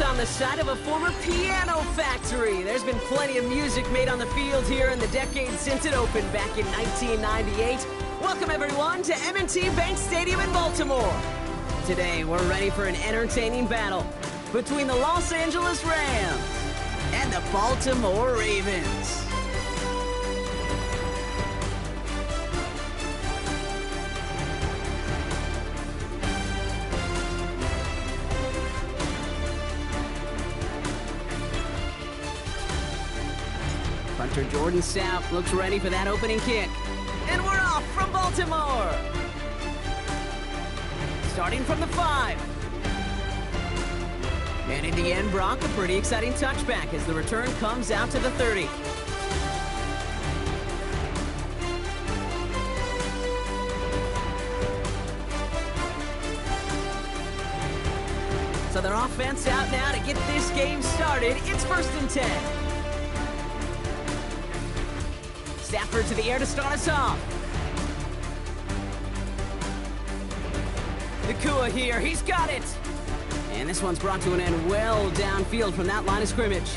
It's on the side of a former piano factory. There's been plenty of music made on the field here in the decade since it opened back in 1998. Welcome everyone to M&T Bank Stadium in Baltimore. Today we're ready for an entertaining battle between the Los Angeles Rams and the Baltimore Ravens. Punter Jordan Sapp looks ready for that opening kick. And we're off from Baltimore. Starting from the 5. And in the end, Brock, a pretty exciting touchback as the return comes out to the 30. So their offense out now to get this game started. It's 1st and 10. Stafford to the air to start us off. Nakua here, he's got it! And this one's brought to an end well downfield from that line of scrimmage.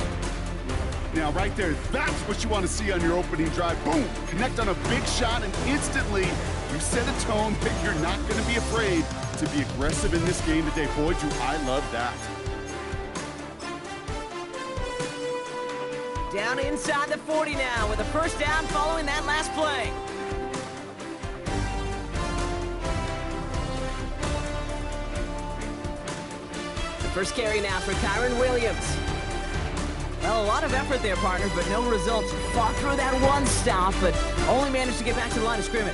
Now right there, that's what you want to see on your opening drive. Boom! Connect on a big shot and instantly you set a tone that you're not going to be afraid to be aggressive in this game today. Boy, do I love that. Down inside the 40 now with a first down following that last play. The first carry now for Kyren Williams. Well, a lot of effort there, partner, but no results. Fought through that one stop, but only managed to get back to the line of scrimmage.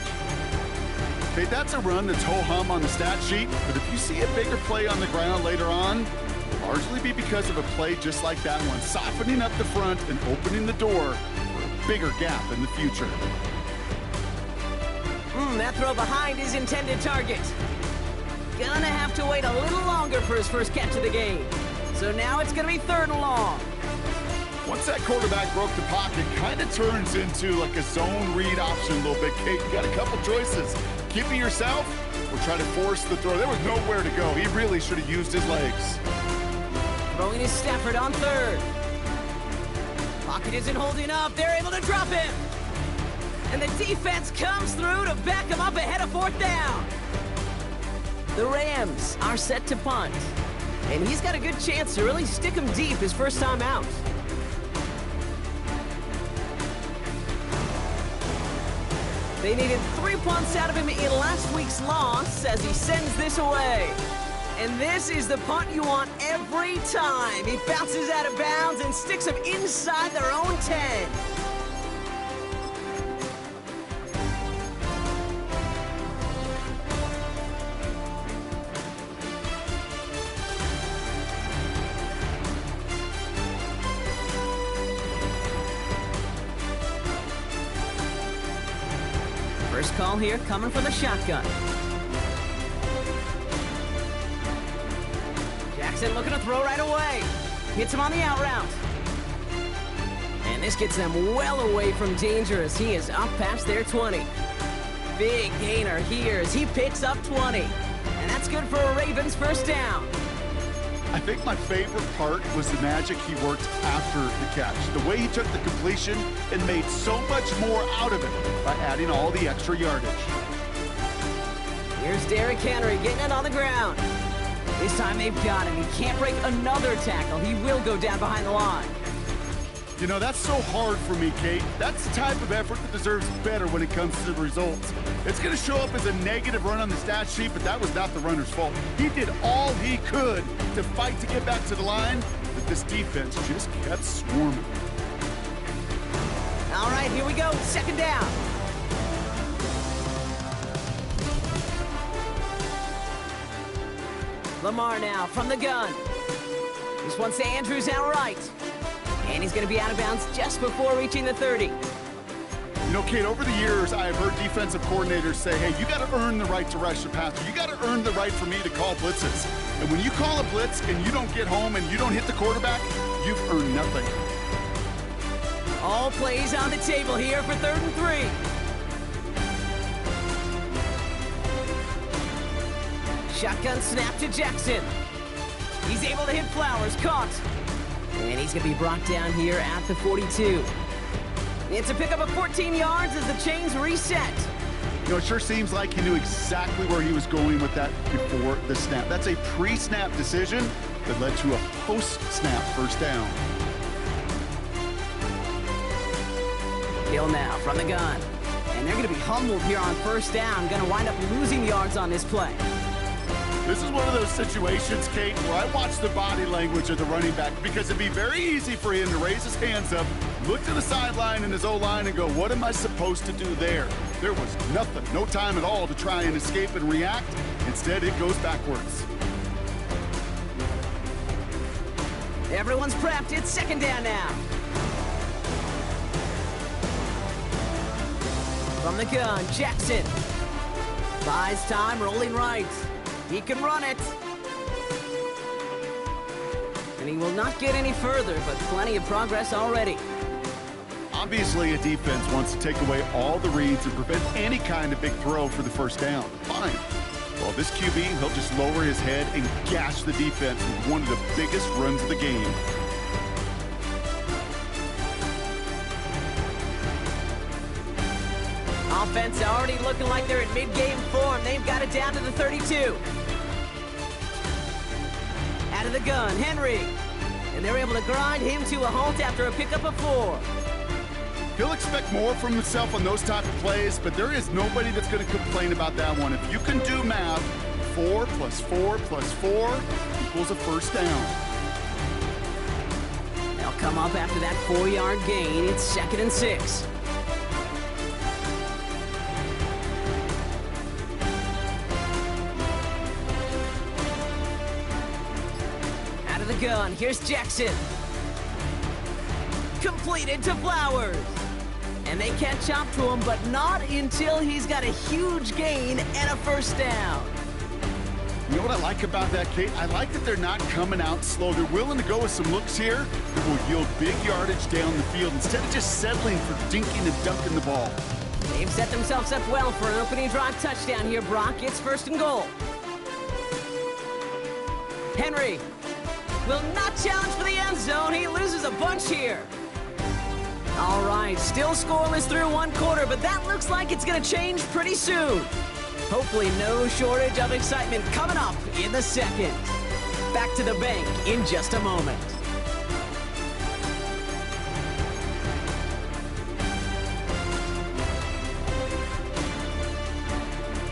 Okay, that's a run that's ho-hum on the stat sheet, but if you see a bigger play on the ground later on, largely be because of a play just like that one, softening up the front and opening the door for a bigger gap in the future. That throw behind his intended target. Gonna have to wait a little longer for his first catch of the game. So now it's gonna be 3rd and long. Once that quarterback broke the pocket, kind of turns into like a zone read option a little bit. Kate, you got a couple choices. Keep it yourself or try to force the throw. There was nowhere to go. He really should have used his legs. Throwing is Stafford on 3rd. Pocket isn't holding up. They're able to drop him. And the defense comes through to back him up ahead of 4th down. The Rams are set to punt. And he's got a good chance to really stick him deep his first time out. They needed 3 punts out of him in last week's loss as he sends this away. And this is the punt you want every time. He bounces out of bounds and sticks them inside their own 10. First call here coming from the shotgun. Jackson looking to throw right away. Hits him on the out route. And this gets them well away from danger as he is up past their 20. Big gainer here as he picks up 20. And that's good for a Ravens first down. I think my favorite part was the magic he worked after the catch. The way he took the completion and made so much more out of it by adding all the extra yardage. Here's Derrick Henry getting it on the ground. This time they've got him. He can't break another tackle. He will go down behind the line. You know, that's so hard for me, Kate. That's the type of effort that deserves better when it comes to the results. It's going to show up as a negative run on the stat sheet, but that was not the runner's fault. He did all he could to fight to get back to the line, but this defense just kept swarming. All right, here we go. 2nd down. Lamar now from the gun. This one's to Andrews outright. And he's going to be out of bounds just before reaching the 30. You know, Kate, over the years, I have heard defensive coordinators say, hey, you got to earn the right to rush the passer. You got to earn the right for me to call blitzes. And when you call a blitz and you don't get home and you don't hit the quarterback, you've earned nothing. All plays on the table here for 3rd and 3. Shotgun snap to Jackson. He's able to hit Flowers, caught. And he's going to be brought down here at the 42. It's a pickup of 14 yards as the chains reset. You know, it sure seems like he knew exactly where he was going with that before the snap. That's a pre-snap decision that led to a post-snap first down. Hill now from the gun. And they're going to be humbled here on first down. Going to wind up losing yards on this play. This is one of those situations, Kate, where I watch the body language of the running back because it'd be very easy for him to raise his hands up, look to the sideline in his O-line and go, what am I supposed to do there? There was nothing, no time at all to try and escape and react. Instead, it goes backwards. Everyone's prepped. It's second down now. From the gun, Jackson. Buys time, rolling right. He can run it. And he will not get any further, but plenty of progress already. Obviously, a defense wants to take away all the reads and prevent any kind of big throw for the first down. Fine. Well, this QB, he'll just lower his head and gash the defense with one of the biggest runs of the game. Offense already looking like they're in mid-game form. They've got it down to the 32. Out of the gun, Henry. And they're able to grind him to a halt after a pickup of 4. He'll expect more from himself on those type of plays, but there is nobody that's going to complain about that one. If you can do math, 4 plus 4 plus 4 equals a first down. They'll come up after that 4-yard gain. It's second and 6. Out of the gun, here's Jackson. Completed to Flowers. And they catch up to him, but not until he's got a huge gain and a first down. You know what I like about that, Kate? I like that they're not coming out slow. They're willing to go with some looks here that will yield big yardage down the field instead of just settling for dinking and dunking the ball. They've set themselves up well for an opening drive touchdown here, Brock. It's first and goal. Henry will not challenge for the end zone. He loses a bunch here. All right, still scoreless through one quarter, but that looks like it's going to change pretty soon. Hopefully no shortage of excitement coming up in the second. Back to the bank in just a moment.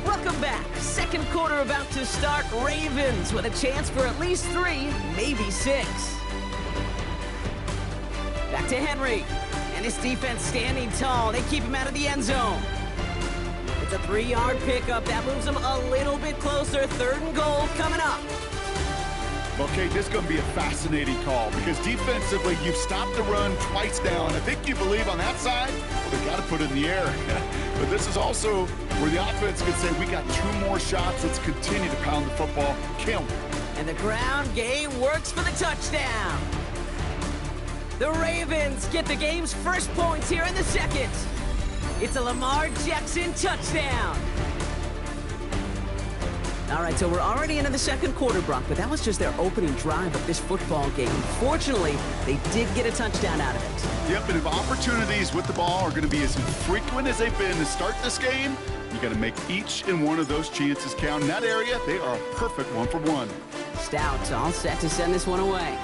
Welcome back. Second quarter about to start. Ravens with a chance for at least 3, maybe 6. Back to Henry. And his defense standing tall. They keep him out of the end zone. It's a 3-yard pickup. That moves him a little bit closer. Third and goal coming up. Well, Kate, this is going to be a fascinating call because defensively, you've stopped the run twice now. And I think you believe on that side, well, they got to put it in the air. But this is also where the offense could say, we got 2 more shots. Let's continue to pound the football. Kill them. And the ground game works for the touchdown. The Ravens get the game's first points here in the second. It's a Lamar Jackson touchdown. All right, so we're already into the second quarter, Brock, but that was just their opening drive of this football game. Fortunately, they did get a touchdown out of it. Yep, and if opportunities with the ball are going to be as infrequent as they've been to start this game, you got to make each and one of those chances count. In that area, they are a perfect 1-for-1. Stout all set to send this one away.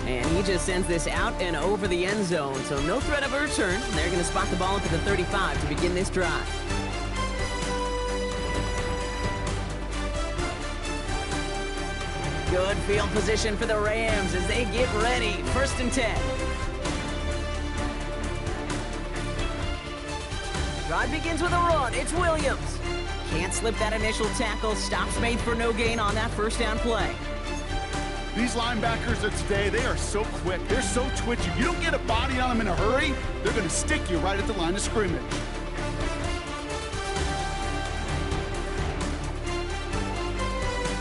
And he just sends this out and over the end zone, so no threat of a return. They're going to spot the ball at the 35 to begin this drive. Good field position for the Rams as they get ready. First and 10. Drive begins with a run. It's Williams. Can't slip that initial tackle. Stops made for no gain on that first down play. These linebackers of today, they are so quick. They're so twitchy. You don't get a body on them in a hurry, they're going to stick you right at the line of scrimmage.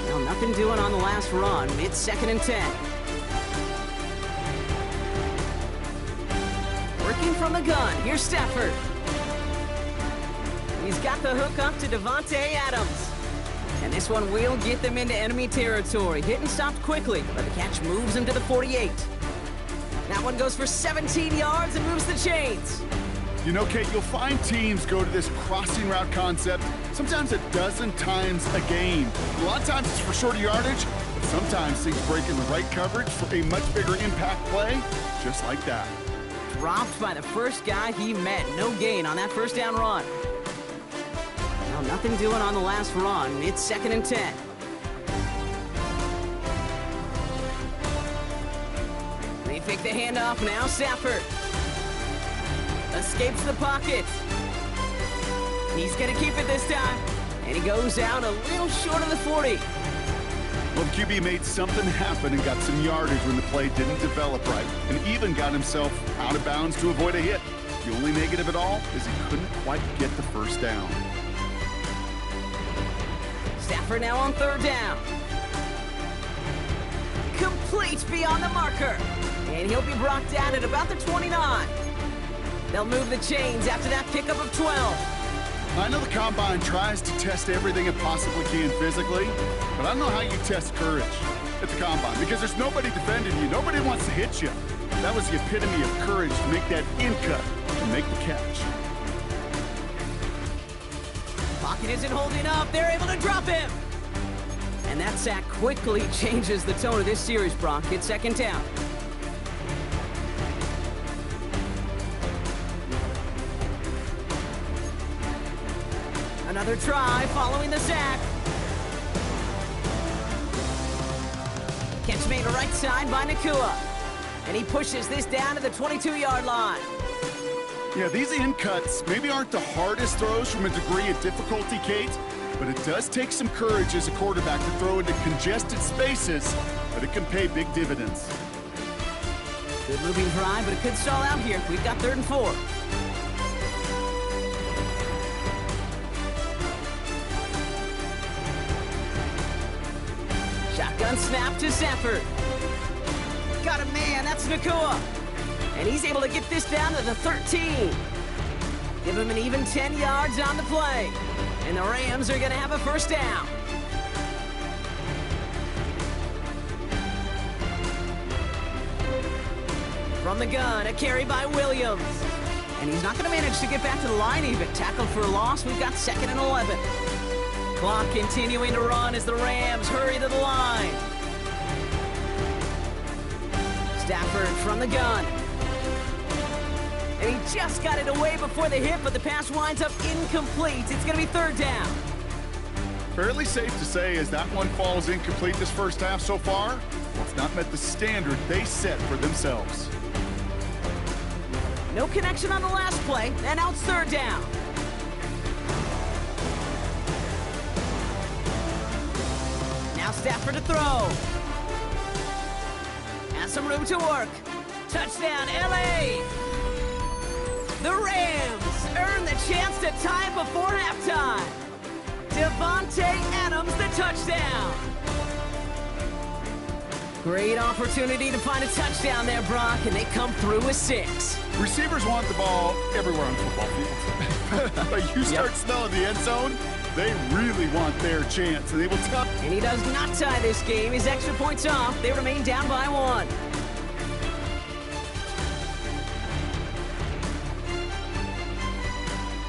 Well, nothing doing on the last run. It's second and 10. Working from the gun. Here's Stafford. He's got the hook up to Davante Adams. And this one will get them into enemy territory. Hit and stopped quickly, but the catch moves him to the 48. That one goes for 17 yards and moves the chains. You know, Kate, you'll find teams go to this crossing route concept sometimes a dozen times a game. A lot of times it's for shorter yardage, but sometimes things break in the right coverage for a much bigger impact play, just like that. Dropped by the first guy he met. No gain on that first down run. Now nothing doing on the last run. It's 2nd and 10. They fake the handoff. Now Stafford escapes the pocket. He's going to keep it this time. And he goes out a little short of the 40. Well, the QB made something happen and got some yardage when the play didn't develop right, and even got himself out of bounds to avoid a hit. The only negative at all is he couldn't quite get the first down. Stafford now on 3rd down. Complete beyond the marker. And he'll be brought down at about the 29. They'll move the chains after that pickup of 12. I know the Combine tries to test everything it possibly can physically, but I don't know how you test courage at the Combine, because there's nobody defending you. Nobody wants to hit you. That was the epitome of courage, to make that in cut and make the catch. Pocket isn't holding up. They're able to drop him. And that sack quickly changes the tone of this series, Brock. It's 2nd down. Another try following the sack. Catch made right side by Nacua. And he pushes this down to the 22-yard line. Yeah, these in cuts maybe aren't the hardest throws from a degree of difficulty, Kate, but it does take some courage as a quarterback to throw into congested spaces, but it can pay big dividends. Good moving drive, but it could stall out here. We've got 3rd and 4. Shotgun snap to Stafford. Got a man, that's Nacua. And he's able to get this down to the 13. Give him an even 10 yards on the play. And the Rams are going to have a first down. From the gun, a carry by Williams. And he's not going to manage to get back to the line even. Tackled for a loss. We've got 2nd and 11. Clock continuing to run as the Rams hurry to the line. Stafford from the gun. And he just got it away before the hit, but the pass winds up incomplete. It's going to be 3rd down. Fairly safe to say as that one falls incomplete this first half so far, well, it's not met the standard they set for themselves. No connection on the last play, and now it's 3rd down. Now Stafford to throw. Has some room to work. Touchdown, LA! The Rams earn the chance to tie it before halftime. Devontae Adams, the touchdown. Great opportunity to find a touchdown there, Brock, and they come through with 6. Receivers want the ball everywhere on football field. But you start smelling the end zone, they really want their chance, and they will tell. And he does not tie this game. His extra points off. They remain down by 1.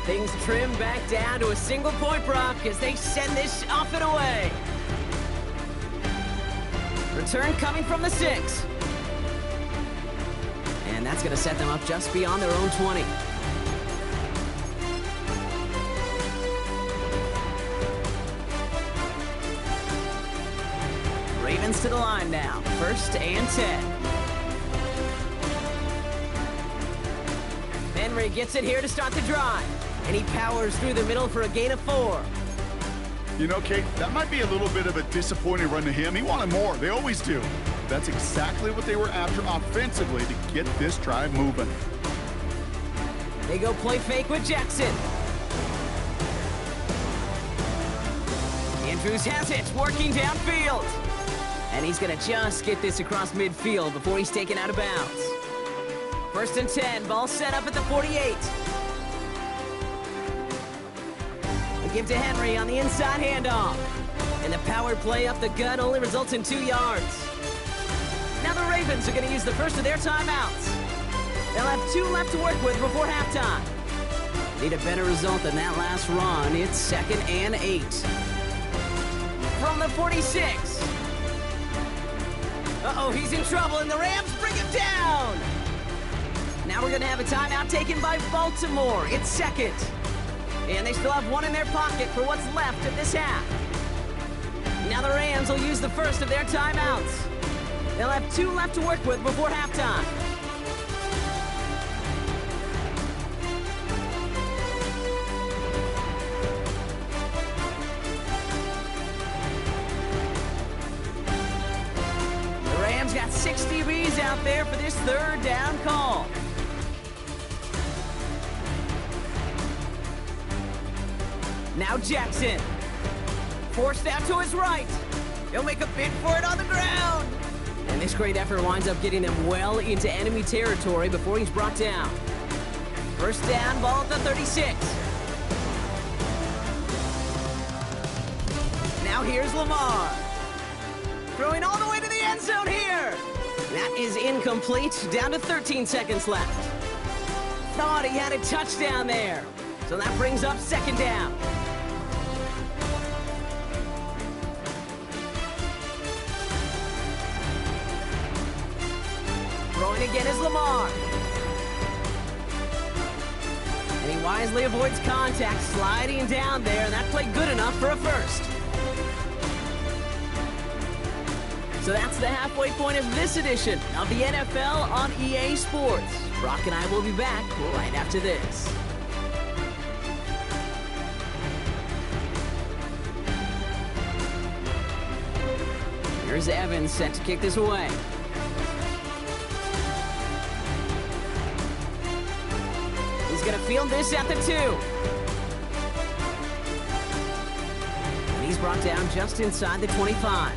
Things trim back down to a single point, Brock, as they send this off and away. Return coming from the 6. And that's going to set them up just beyond their own 20. Ravens to the line now. 1st and 10. Henry gets it here to start the drive. And he powers through the middle for a gain of 4. You know, Kate, that might be a little bit of a disappointing run to him. He wanted more. They always do. That's exactly what they were after offensively to get this drive moving. They go play fake with Jackson. Andrews has it, working downfield. And he's going to just get this across midfield before he's taken out of bounds. 1st and 10, ball set up at the 48. They give to Henry on the inside handoff. And the power play up the gut only results in 2 yards. Now the Ravens are going to use the first of their timeouts. They'll have 2 left to work with before halftime. Need a better result than that last run. It's 2nd and 8. From the 46. Uh-oh, he's in trouble, and the Rams bring him down. Now we're going to have a timeout taken by Baltimore. It's 2nd. And they still have 1 in their pocket for what's left of this half. Now the Rams will use the first of their timeouts. They'll have 2 left to work with before halftime. The Rams got 6 DBs out there for this 3rd down call. Now Jackson. Forced out to his right. He'll make a bid for it on the ground. And this great effort winds up getting them well into enemy territory before he's brought down. 1st down, ball at the 36. Now here's Lamar. Throwing all the way to the end zone here. That is incomplete, down to 13 seconds left. Thought he had a touchdown there. So that brings up 2nd down. Throwing again is Lamar. And he wisely avoids contact, sliding down there, and that played good enough for a first. So that's the halfway point of this edition of the NFL on EA Sports. Brock and I will be back right after this. Here's Evans set to kick this away. He's going to field this at the 2. And he's brought down just inside the 25.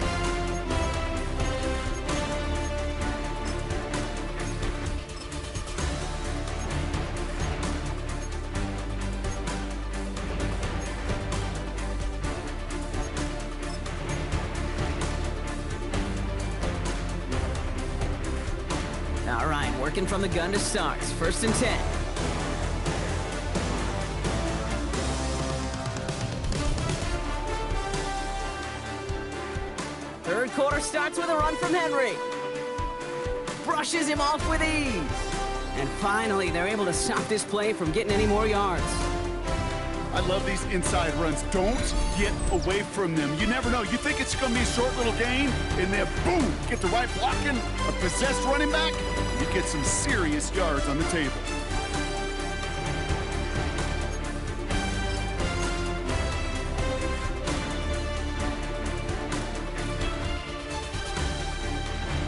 All right, working from the gun to start. 1st and 10. Third quarter starts with a run from Henry. Brushes him off with ease. And finally, they're able to stop this play from getting any more yards. I love these inside runs. Don't get away from them. You never know. You think it's going to be a short little gain, and then boom, get the right blocking, a possessed running back, you get some serious yards on the table.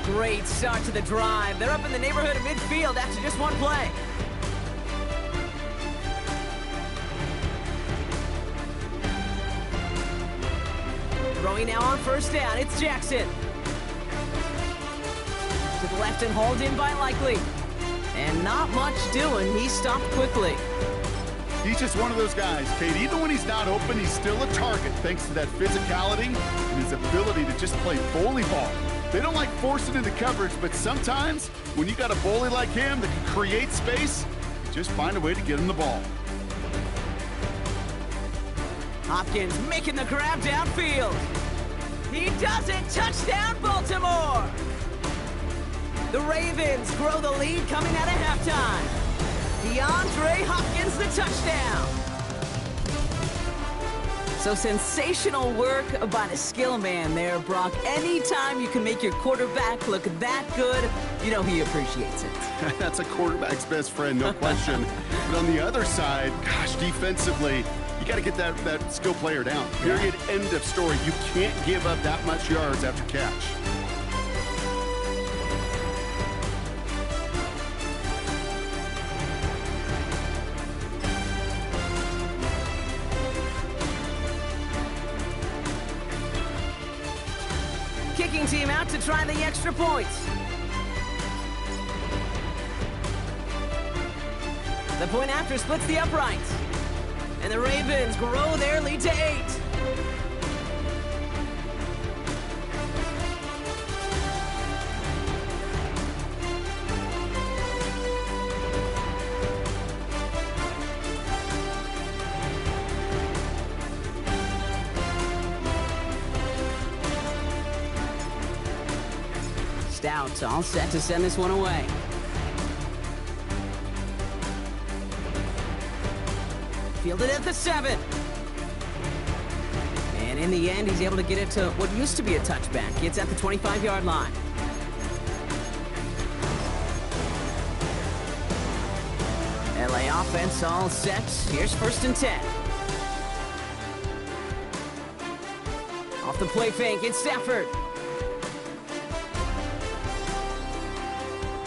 Great start to the drive. They're up in the neighborhood of midfield after just 1 play. Throwing now on 1st down, it's Jackson. To the left and hauled in by Likely. And not much doing, he stopped quickly. He's just one of those guys, Kate. Even when he's not open, he's still a target thanks to that physicality and his ability to just play bully ball. They don't like forcing into coverage, but sometimes when you got a bully like him that can create space, you just find a way to get him the ball. Hopkins making the grab downfield. He does it! Touchdown, Baltimore! The Ravens grow the lead coming out of halftime. DeAndre Hopkins, the touchdown. So sensational work by the skill man there, Brock. Anytime you can make your quarterback look that good, you know he appreciates it. That's a quarterback's best friend, no question. But on the other side, gosh, defensively, you got to get that skill player down. Period. End of story. You can't give up that much yards after catch. Kicking team out to try the extra points. The point after splits the uprights. And the Ravens grow their lead to 8. out, all set to send this one away. Fielded at the 7. And in the end, he's able to get it to what used to be a touchback. It's at the 25-yard line. LA offense all set. Here's 1st and 10. Off the play fake, it's Stafford.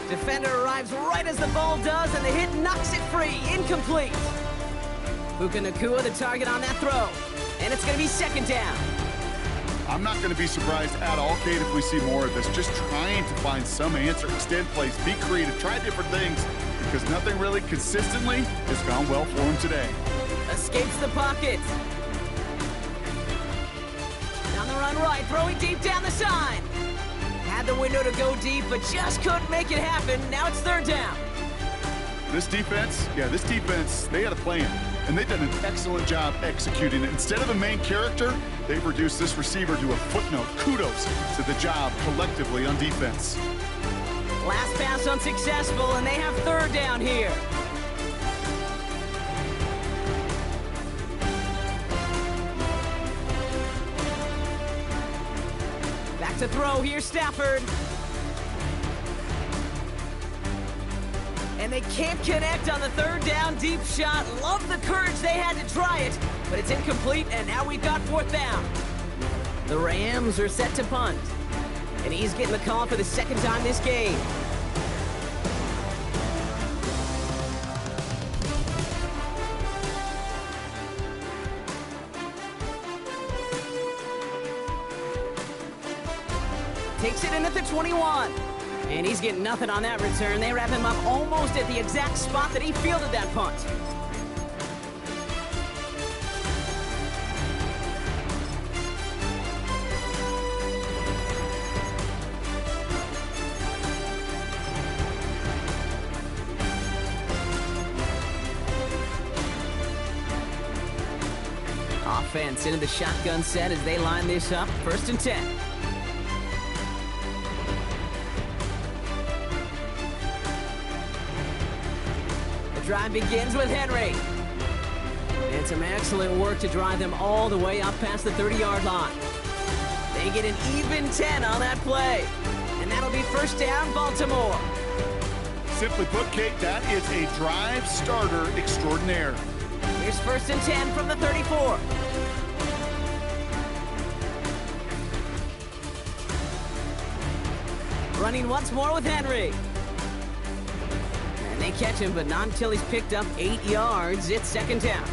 Defender arrives right as the ball does, and the hit knocks it free. Incomplete. Puka Nacua the target on that throw. And it's going to be 2nd down. I'm not going to be surprised at all, Kate, if we see more of this. Just trying to find some answer, extend plays, be creative, try different things, because nothing really consistently has gone well for him today. Escapes the pocket. Down the run right, throwing deep down the side. Had the window to go deep, but just couldn't make it happen. Now it's 3rd down. This defense, they had a plan, and they've done an excellent job executing it. Instead of a main character, they've reduced this receiver to a footnote. Kudos to the job collectively on defense. Last pass unsuccessful, and they have 3rd down here. Back to throw, here's Stafford. And they can't connect on the 3rd down deep shot. Love the courage they had to try it, but it's incomplete, and now we've got 4th down. The Rams are set to punt, and he's getting the call for the 2nd time this game. Takes it in at the 21. And he's getting nothing on that return. They wrap him up almost at the exact spot that he fielded that punt. Offense into the shotgun set as they line this up. 1st and 10. Drive begins with Henry. And some excellent work to drive them all the way up past the 30-yard line. They get an even 10 on that play. And that'll be 1st down, Baltimore. Simply put, Kate, that is a drive starter extraordinaire. Here's 1st and 10 from the 34. Running once more with Henry. They catch him, but not until he's picked up 8 yards. It's 2nd down.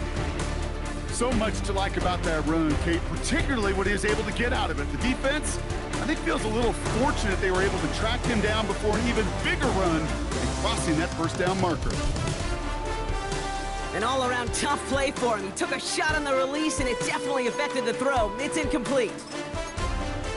So much to like about that run, Kate, particularly what he was able to get out of it. The defense, I think, feels a little fortunate they were able to track him down before an even bigger run and crossing that 1st down marker. An all-around tough play for him. He took a shot on the release, and it definitely affected the throw. It's incomplete.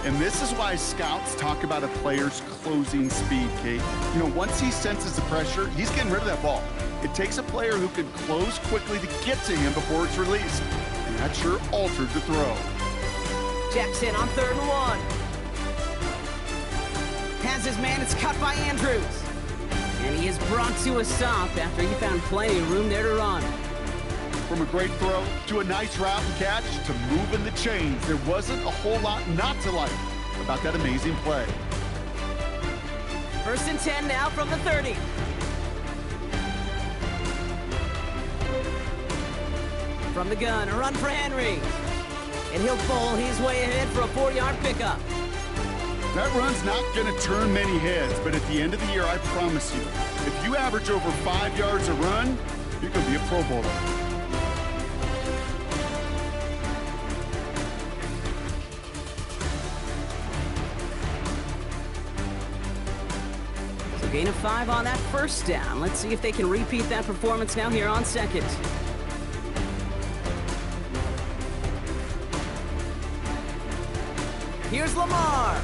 And this is why scouts talk about a player's closing speed, Kate. You know, once he senses the pressure, he's getting rid of that ball. It takes a player who can close quickly to get to him before it's released. And that sure altered the throw. Jackson on 3rd and 1. Has his man, it's cut by Andrews. And he is brought to a stop after he found plenty of room there to run. From a great throw to a nice route and catch to moving the chains, there wasn't a whole lot not to like about that amazing play. 1st and 10 now from the 30. From the gun, a run for Henry. And he'll bowl his way ahead for a 4-yard pickup. That run's not going to turn many heads, but at the end of the year, I promise you, if you average over 5 yards a run, you're going to be a Pro Bowler. Gain of 5 on that 1st down. Let's see if they can repeat that performance now here on 2nd. Here's Lamar.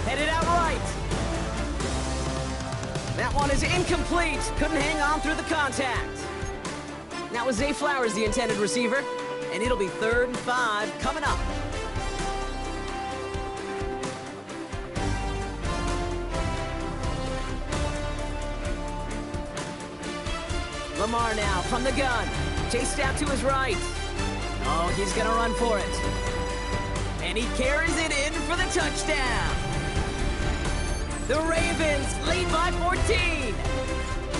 Headed out right. That one is incomplete. Couldn't hang on through the contact. That was Zay Flowers, the intended receiver. And it'll be 3rd and 5 coming up. Lamar now from the gun. Chased out to his right. Oh, he's gonna run for it. And he carries it in for the touchdown. The Ravens lead by 14.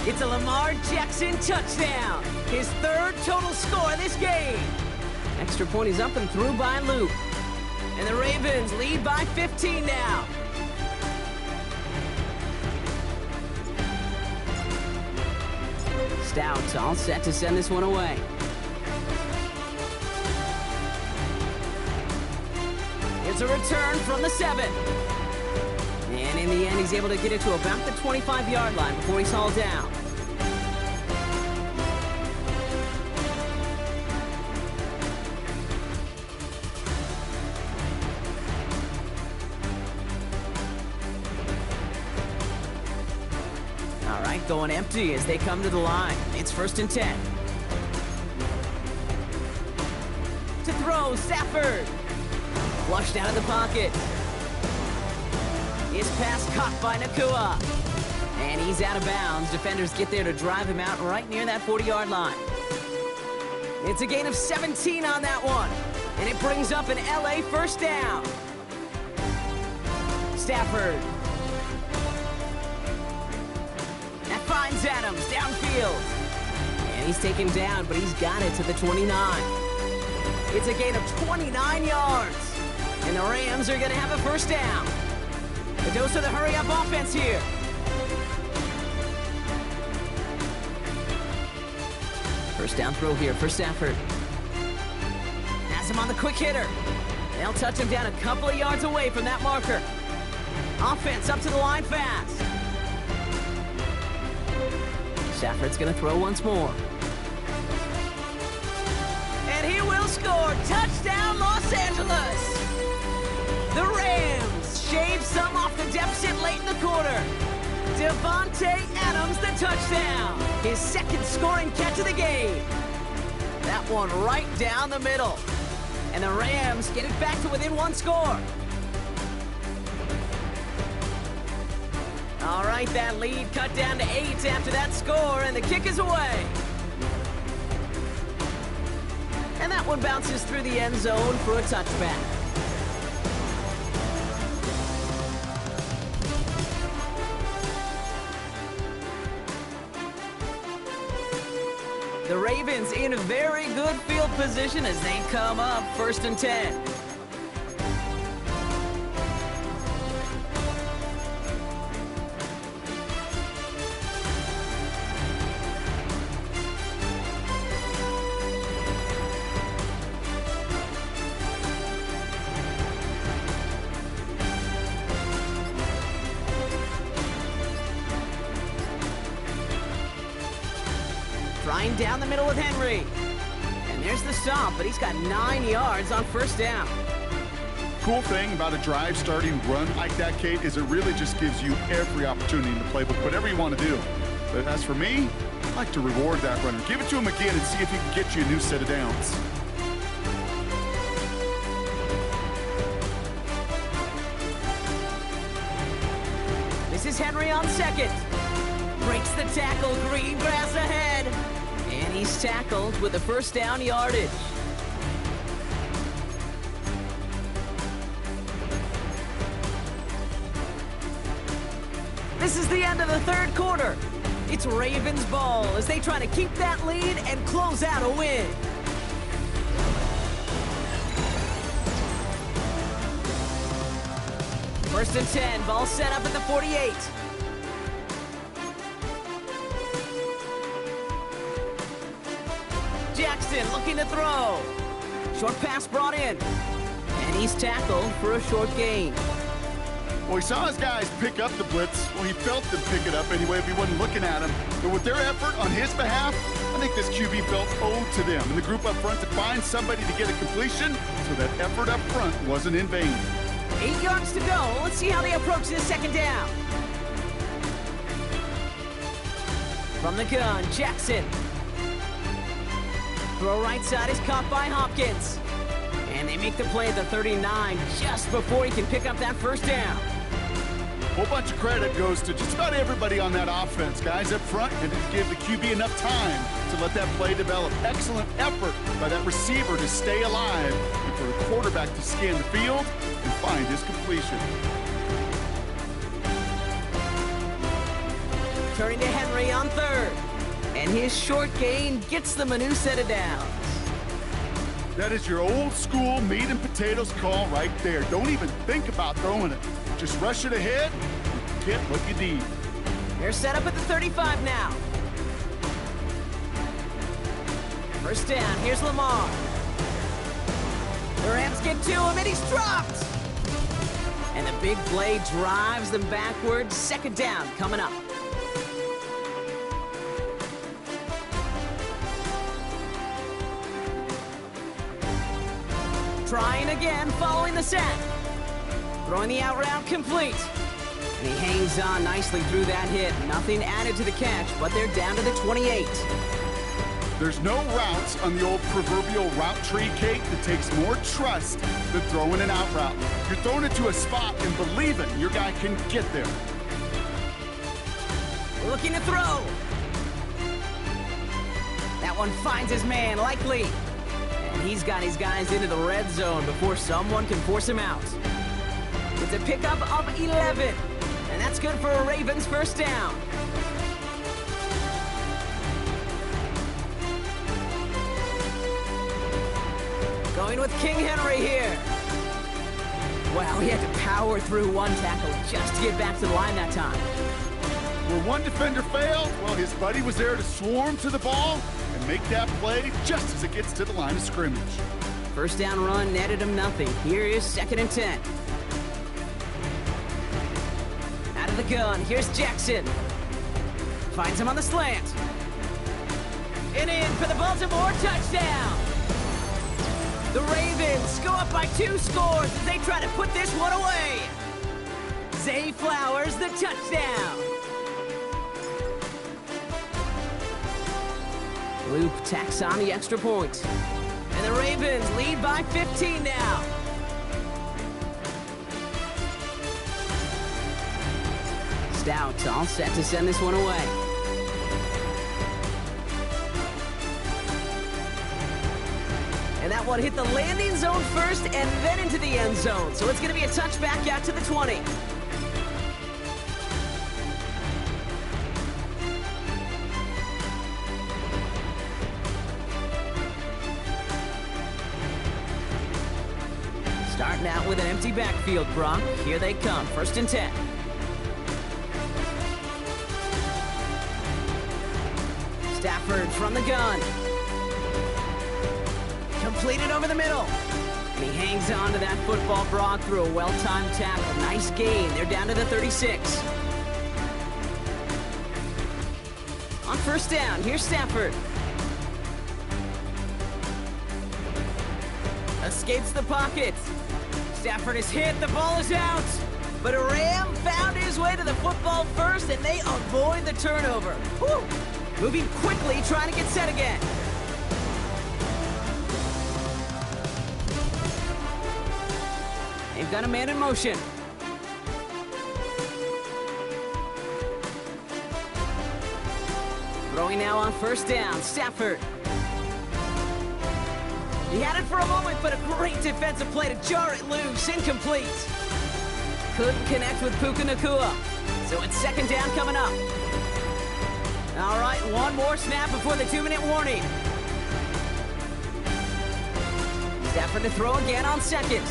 It's a Lamar Jackson touchdown. His third total score this game. Extra point is up and through by Luke. And the Ravens lead by 15 now. Stout all set to send this one away. It's a return from the 7. And in the end, he's able to get it to about the 25-yard line before he's hauled down. All right, going empty as they come to the line. It's 1st and 10. To throw, Stafford. Flushed out of the pocket. His pass caught by Nacua. And he's out of bounds. Defenders get there to drive him out right near that 40-yard line. It's a gain of 17 on that one. And it brings up an LA first down. Stafford. That finds Adams downfield. And he's taken down, but he's got it to the 29. It's a gain of 29 yards. And the Rams are going to have a first down. A dose of the hurry-up offense here. First down throw here for Stafford. Has him on the quick hitter. They'll touch him down a couple of yards away from that marker. Offense up to the line fast. Stafford's going to throw once more. And he will score. Touchdown, Los Angeles. The Rams shave some off the deficit late in the quarter. Devontae Adams, the touchdown. His second scoring catch of the game. That one right down the middle. And the Rams get it back to within one score. All right, that lead cut down to 8 after that score, and the kick is away. And that one bounces through the end zone for a touchback. The Ravens in a very good field position as they come up 1st and 10. Trying down the middle with Henry. And there's the stop, but he's got 9 yards on first down. Cool thing about a drive starting run like that, Kate, is it really just gives you every opportunity in the playbook, whatever you want to do. But as for me, I like to reward that runner. Give it to him again and see if he can get you a new set of downs. This is Henry on second. Breaks the tackle, green grass ahead. And he's tackled with the first down yardage. This is the end of the third quarter. It's Ravens ball as they try to keep that lead and close out a win. First and 10, ball set up at the 48. Jackson looking to throw. Short pass brought in. And he's tackled for a short gain. Well, he saw his guys pick up the blitz. Well, he felt them pick it up anyway if he wasn't looking at him. But with their effort on his behalf, I think this QB felt owed to them and the group up front to find somebody to get a completion, so that effort up front wasn't in vain. 8 yards to go. Let's see how they approach this second down. From the gun, Jackson. Throw right side is caught by Hopkins. And they make the play at the 39 just before he can pick up that first down. whole bunch of credit goes to just about everybody on that offense. Guys up front and to give the QB enough time to let that play develop. Excellent effort by that receiver to stay alive and for the quarterback to scan the field and find his completion. Turning to Henry on third. And his short gain gets them a new set of downs. That is your old school meat and potatoes call right there. Don't even think about throwing it. Just rush it ahead and get what you need. They're set up at the 35 now. First down, here's Lamar. The Rams get to him and he's dropped. And the big play drives them backwards. Second down coming up. Trying again, following the sack. Throwing the out route complete. And he hangs on nicely through that hit. Nothing added to the catch, but they're down to the 28. There's no routes on the old proverbial route tree, Kate, that takes more trust than throwing an out route. You're throwing it to a spot and believing your guy can get there. Looking to throw. That one finds his man, likely. And he's got his guys into the red zone before someone can force him out. It's a pickup of 11. And that's good for a Ravens first down. Going with King Henry here. Wow, he had to power through one tackle just to get back to the line that time. Where one defender failed, well, his buddy was there to swarm to the ball and make that play just as it gets to the line of scrimmage. First down run netted him nothing. Here is 2nd and 10. Out of the gun, here's Jackson. Finds him on the slant. And in for the Baltimore touchdown. The Ravens go up by 2 scores as they try to put this one away. Zay Flowers, the touchdown. Loop tacks on the extra point. And the Ravens lead by 15 now. Stout all set to send this one away. And that one hit the landing zone first and then into the end zone. So it's going to be a touchback out to the 20. Starting out with an empty backfield, Brock. Here they come, 1st and 10. Stafford from the gun. Completed over the middle. And he hangs on to that football, Brock, through a well-timed tackle. Nice gain. They're down to the 36. On first down, here's Stafford. Escapes the pocket. Stafford is hit. The ball is out. But Ram found his way to the football first, and they avoid the turnover. Whew. Moving quickly, trying to get set again. They've got a man in motion. Throwing now on first down, Stafford. He had it for a moment, but a great defensive play to jar it loose. Incomplete. Couldn't connect with Puka Nacua. So it's 2nd down coming up. All right, one more snap before the 2-minute warning. Stafford to throw again on 2nd.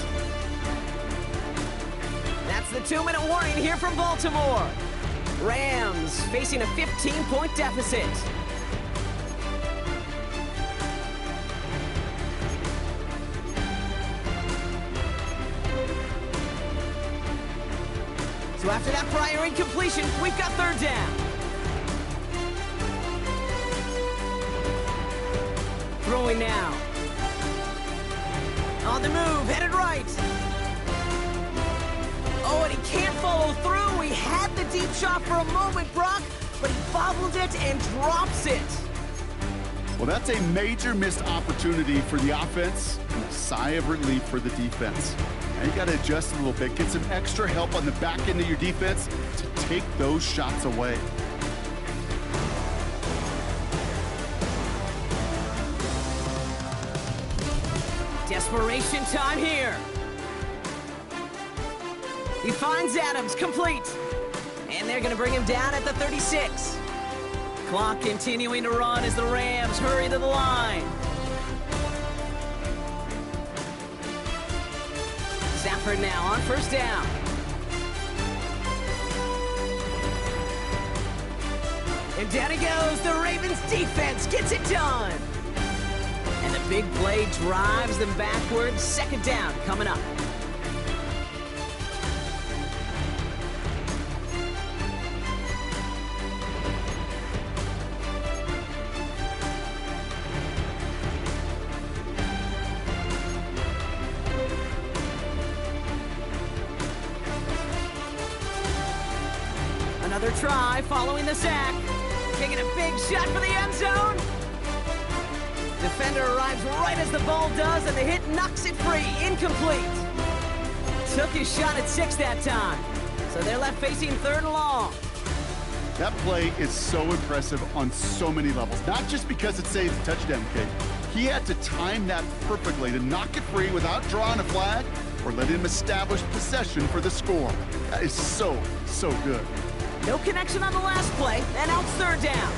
That's the 2-minute warning here from Baltimore. Rams facing a 15-point deficit. So after that prior incompletion, we've got 3rd down. Throwing now. On the move, headed right. Oh, and he can't follow through. He had the deep shot for a moment, Brock, but he bobbled it and drops it. Well, that's a major missed opportunity for the offense and a sigh of relief for the defense. Now you got to adjust a little bit, get some extra help on the back end of your defense to take those shots away. Desperation time here. He finds Adams, complete. And they're going to bring him down at the 36. Clock continuing to run as the Rams hurry to the line. Stafford now on first down. And down he goes. The Ravens defense gets it done. And the big play drives them backwards. Second down coming up. Another try following the sack. Taking a big shot for the end zone. Defender arrives right as the ball does, and the hit knocks it free. Incomplete. Took his shot at 6 that time. So they're left facing 3rd and long. That play is so impressive on so many levels. Not just because it saves a touchdown, Kate. He had to time that perfectly to knock it free without drawing a flag or let him establish possession for the score. That is so, so good. No connection on the last play, and out 3rd down.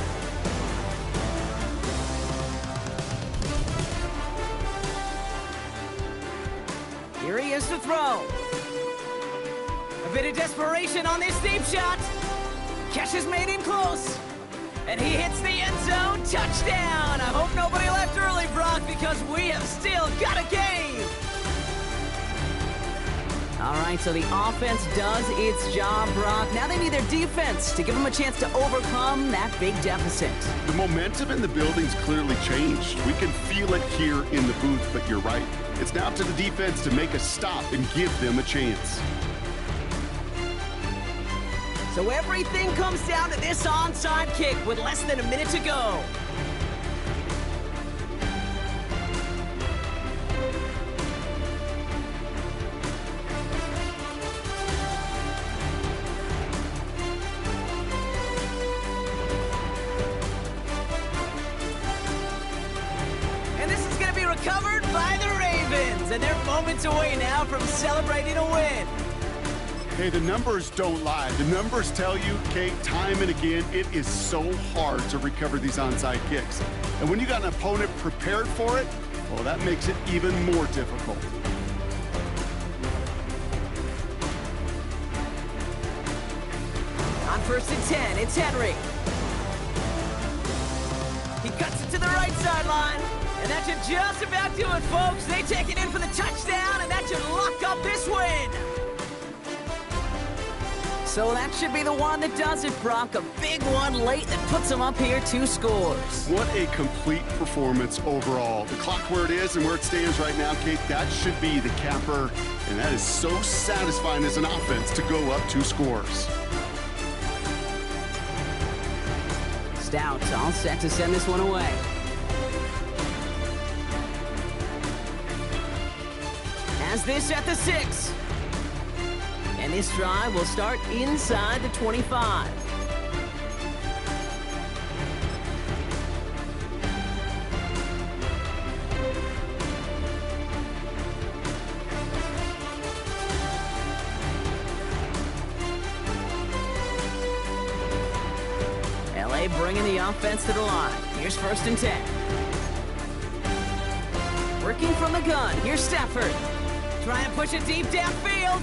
Here he is to throw. A bit of desperation on this deep shot. Catch has made him close. And he hits the end zone. Touchdown! I hope nobody left early, Brock, because we have still got a game. All right, so the offense does its job, Brock. Now they need their defense to give them a chance to overcome that big deficit. The momentum in the building's clearly changed. We can feel it here in the booth, but you're right. It's now up to the defense to make a stop and give them a chance. So everything comes down to this onside kick with less than a minute to go. Covered by the Ravens, and they're moments away now from celebrating a win. Hey, the numbers don't lie. The numbers tell you, Kate, time and again, it is so hard to recover these onside kicks. And when you got an opponent prepared for it, well, that makes it even more difficult. On 1st and 10, it's Henry. He cuts it to the right sideline. And that should just about do it, folks. They take it in for the touchdown, and that should lock up this win. So that should be the one that does it, Brock. A big one late that puts them up here 2 scores. What a complete performance overall. The clock where it is and where it stands right now, Kate, that should be the capper. And that is so satisfying as an offense to go up 2 scores. Stout all set to send this one away. Has this at the 6. And this drive will start inside the 25. LA bringing the offense to the line. Here's 1st and 10. Working from the gun. Here's Stafford. Trying to push it deep downfield.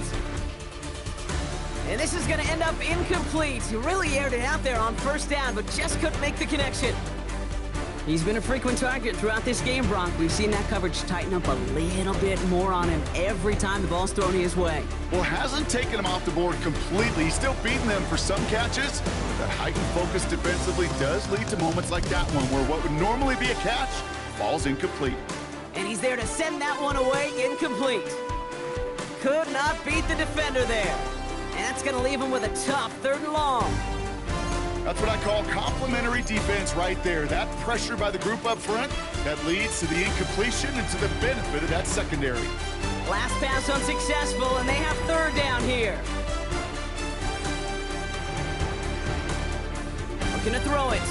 And this is going to end up incomplete. He really aired it out there on 1st down, but just couldn't make the connection. He's been a frequent target throughout this game, Brock. We've seen that coverage tighten up a little bit more on him every time the ball's thrown his way. Well, hasn't taken him off the board completely. He's still beating them for some catches. But that heightened focus defensively does lead to moments like that one, where what would normally be a catch falls incomplete. And he's there to send that one away incomplete. Could not beat the defender there. And that's going to leave him with a tough 3rd and long. That's what I call complimentary defense right there. That pressure by the group up front, that leads to the incompletion and to the benefit of that secondary. Last pass unsuccessful, and they have third down here. Looking to throw it.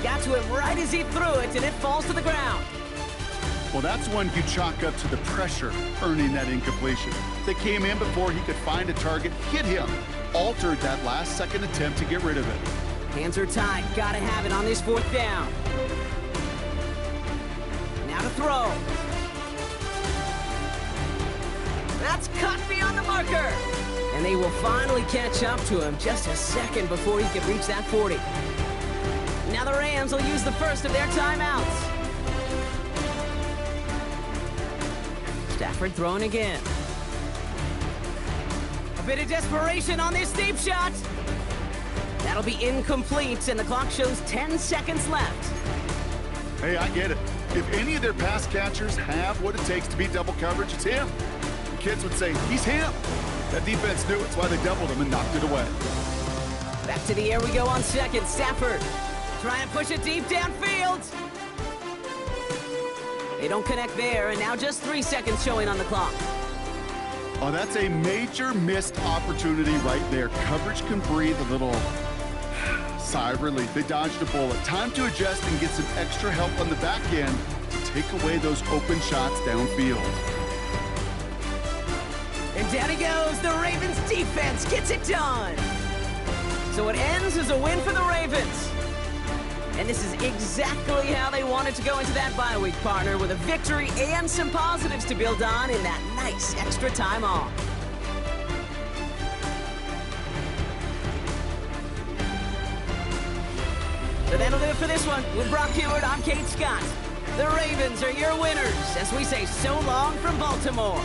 Got to him right as he threw it, and it falls to the ground. Well, that's one you chalk up to the pressure earning that incompletion. They came in before he could find a target, hit him, altered that last-second attempt to get rid of it. Hands are tied. Gotta have it on this fourth down. Now to throw. That's cut beyond the marker. And they will finally catch up to him just a second before he can reach that 40. Now the Rams will use the first of their timeouts. Stafford throwing again. A bit of desperation on this deep shot. That'll be incomplete, and the clock shows 10 seconds left. Hey, I get it. If any of their pass catchers have what it takes to beat double coverage, it's him. The kids would say, he's him. That defense knew it's why they doubled him and knocked it away. Back to the air we go on second. Stafford trying to push it deep downfield. They don't connect there, and now just 3 seconds showing on the clock. Oh, that's a major missed opportunity right there. Coverage can breathe a little sigh of relief. They dodged a bullet. Time to adjust and get some extra help on the back end to take away those open shots downfield. And down he goes. The Ravens defense gets it done. So it ends as a win for the Ravens. And this is exactly how they wanted to go into that bye week, partner, with a victory and some positives to build on in that nice extra time off. So that'll do it for this one. With Brock Huard, I'm Kate Scott. The Ravens are your winners as we say so long from Baltimore.